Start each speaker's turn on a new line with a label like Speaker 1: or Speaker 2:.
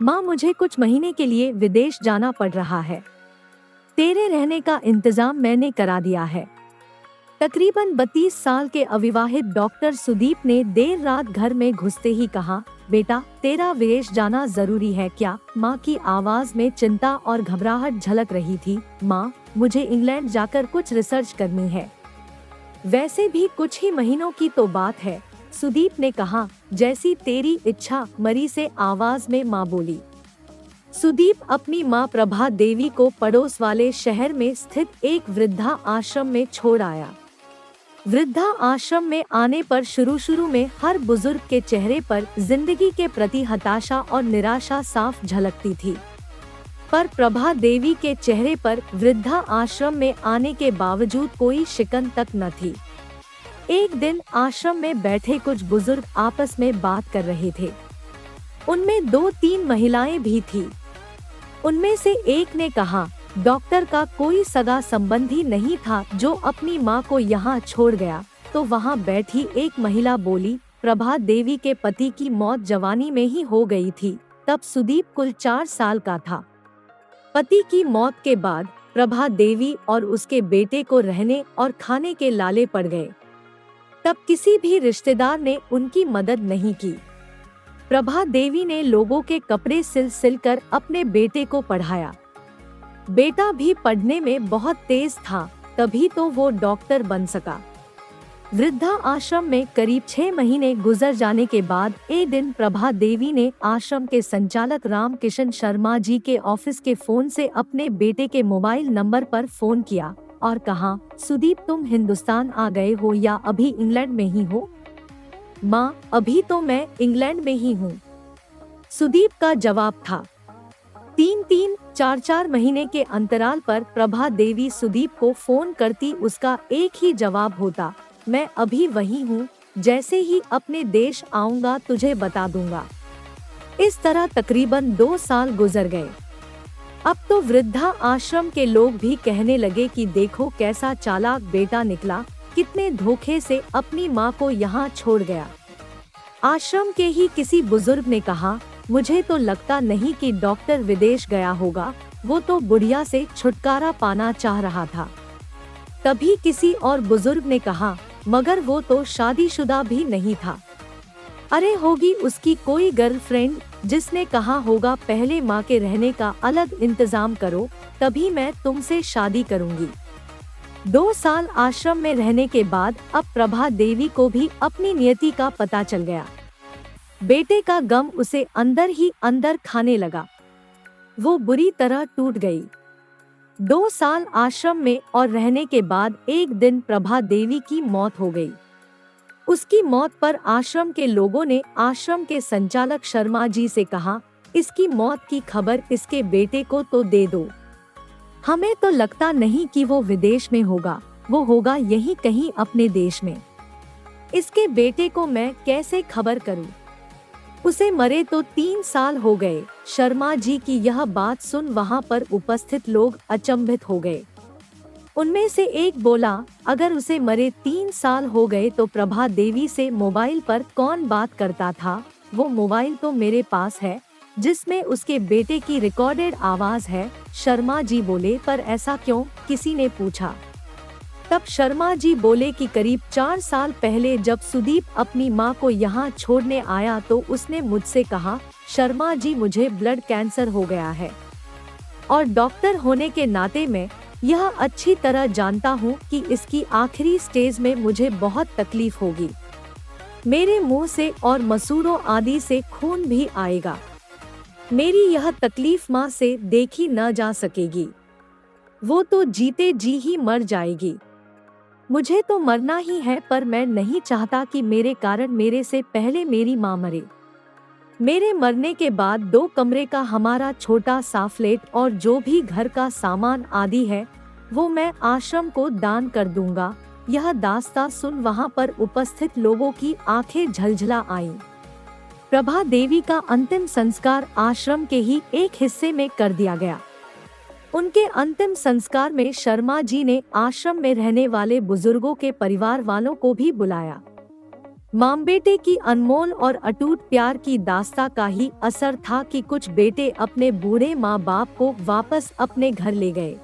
Speaker 1: माँ, मुझे कुछ महीने के लिए विदेश जाना पड़ रहा है। तेरे रहने का इंतजाम मैंने करा दिया है। तकरीबन 32 साल के अविवाहित डॉक्टर सुदीप ने देर रात घर में घुसते ही कहा, बेटा, तेरा विदेश जाना जरूरी है क्या? माँ की आवाज में चिंता और घबराहट झलक रही थी। माँ, मुझे इंग्लैंड जाकर कुछ रिसर्च करनी है। वैसे भी कुछ ही महीनों की तो बात है, सुदीप ने कहा। जैसी तेरी इच्छा, मरी से आवाज में माँ बोली। सुदीप अपनी माँ प्रभा देवी को पड़ोस वाले शहर में स्थित एक वृद्धा आश्रम में छोड़ आया। वृद्धा आश्रम में आने पर शुरू में हर बुजुर्ग के चेहरे पर जिंदगी के प्रति हताशा और निराशा साफ झलकती थी, पर प्रभा देवी के चेहरे पर वृद्धा आश्रम में आने के बावजूद कोई शिकन तक न थी। एक दिन आश्रम में बैठे कुछ बुजुर्ग आपस में बात कर रहे थे। उनमें 2-3 महिलाएं भी थी। उनमें से एक ने कहा, डॉक्टर का कोई सगा संबंधी नहीं था जो अपनी माँ को यहाँ छोड़ गया। तो वहाँ बैठी एक महिला बोली, प्रभा देवी के पति की मौत जवानी में ही हो गई थी। तब सुदीप कुल 4 साल का था। पति की मौत के बाद प्रभा देवी और उसके बेटे को रहने और खाने के लाले पड़ गए। तब किसी भी रिश्तेदार ने उनकी मदद नहीं की। प्रभा देवी ने लोगों के कपड़े सिल कर अपने बेटे को पढ़ाया। बेटा भी पढ़ने में बहुत तेज था, तभी तो वो डॉक्टर बन सका। वृद्धा आश्रम में करीब 6 महीने गुजर जाने के बाद एक दिन प्रभा देवी ने आश्रम के संचालक राम किशन शर्मा जी के ऑफिस के फोन से अपने बेटे के मोबाइल नंबर पर फोन किया और कहा, सुदीप, तुम हिंदुस्तान आ गए हो या अभी इंग्लैंड में ही हो? माँ, अभी तो मैं इंग्लैंड में ही हूँ, सुदीप का जवाब था। 3-3, 4-4 महीने के अंतराल पर प्रभा देवी सुदीप को फोन करती, उसका एक ही जवाब होता, मैं अभी वही हूँ, जैसे ही अपने देश आऊंगा तुझे बता दूंगा। इस तरह तकरीबन 2 साल गुजर गए। अब तो वृद्धा आश्रम के लोग भी कहने लगे कि देखो कैसा चालाक बेटा निकला, कितने धोखे से अपनी माँ को यहाँ छोड़ गया। आश्रम के ही किसी बुजुर्ग ने कहा, मुझे तो लगता नहीं कि डॉक्टर विदेश गया होगा, वो तो बुढ़िया से छुटकारा पाना चाह रहा था। तभी किसी और बुजुर्ग ने कहा, मगर वो तो शादीशुदा भी नहीं था। अरे होगी उसकी कोई गर्लफ्रेंड, जिसने कहा होगा पहले माँ के रहने का अलग इंतजाम करो, तभी मैं तुमसे शादी करूंगी। 2 साल आश्रम में रहने के बाद अब प्रभा देवी को भी अपनी नियति का पता चल गया। बेटे का गम उसे अंदर ही अंदर खाने लगा। वो बुरी तरह टूट गई। 2 साल आश्रम में और रहने के बाद एक दिन प्रभा देवी की मौत हो गई। उसकी मौत पर आश्रम के लोगों ने आश्रम के संचालक शर्मा जी से कहा, इसकी मौत की खबर इसके बेटे को तो दे दो। हमें तो लगता नहीं कि वो विदेश में होगा, वो होगा यहीं कहीं अपने देश में। इसके बेटे को मैं कैसे खबर करूं? उसे मरे तो 3 साल हो गए। शर्मा जी की यह बात सुन वहां पर उपस्थित लोग अचंभित हो गए। उनमें से एक बोला, अगर उसे मरे 3 साल हो गए तो प्रभा देवी से मोबाइल पर कौन बात करता था? वो मोबाइल तो मेरे पास है, जिसमें उसके बेटे की रिकॉर्डेड आवाज है। शर्मा जी बोले, पर ऐसा क्यों? किसी ने पूछा। तब शर्मा जी बोले कि करीब 4 साल पहले जब सुदीप अपनी माँ को यहाँ छोड़ने आया तो उसने मुझसे कहा, शर्मा जी, मुझे ब्लड कैंसर हो गया है और डॉक्टर होने के नाते मैं यह अच्छी तरह जानता हूँ कि इसकी आखिरी स्टेज में मुझे बहुत तकलीफ होगी। मेरे मुंह से और मसूड़ों आदि से खून भी आएगा। मेरी यह तकलीफ माँ से देखी न जा सकेगी। वो तो जीते जी ही मर जाएगी। मुझे तो मरना ही है, पर मैं नहीं चाहता कि मेरे कारण मेरे से पहले मेरी माँ मरे। मेरे मरने के बाद 2 कमरे का हमारा छोटा सा फ्लैट और जो भी घर का सामान आदि है वो मैं आश्रम को दान कर दूंगा। यह दास्तां सुन वहां पर उपस्थित लोगों की आंखें झलझला आईं। प्रभा देवी का अंतिम संस्कार आश्रम के ही एक हिस्से में कर दिया गया। उनके अंतिम संस्कार में शर्मा जी ने आश्रम में रहने वाले बुजुर्गों के परिवार वालों को भी बुलाया। माँ बेटे की अनमोल और अटूट प्यार की दास्तां का ही असर था कि कुछ बेटे अपने बूढ़े माँ बाप को वापस अपने घर ले गए।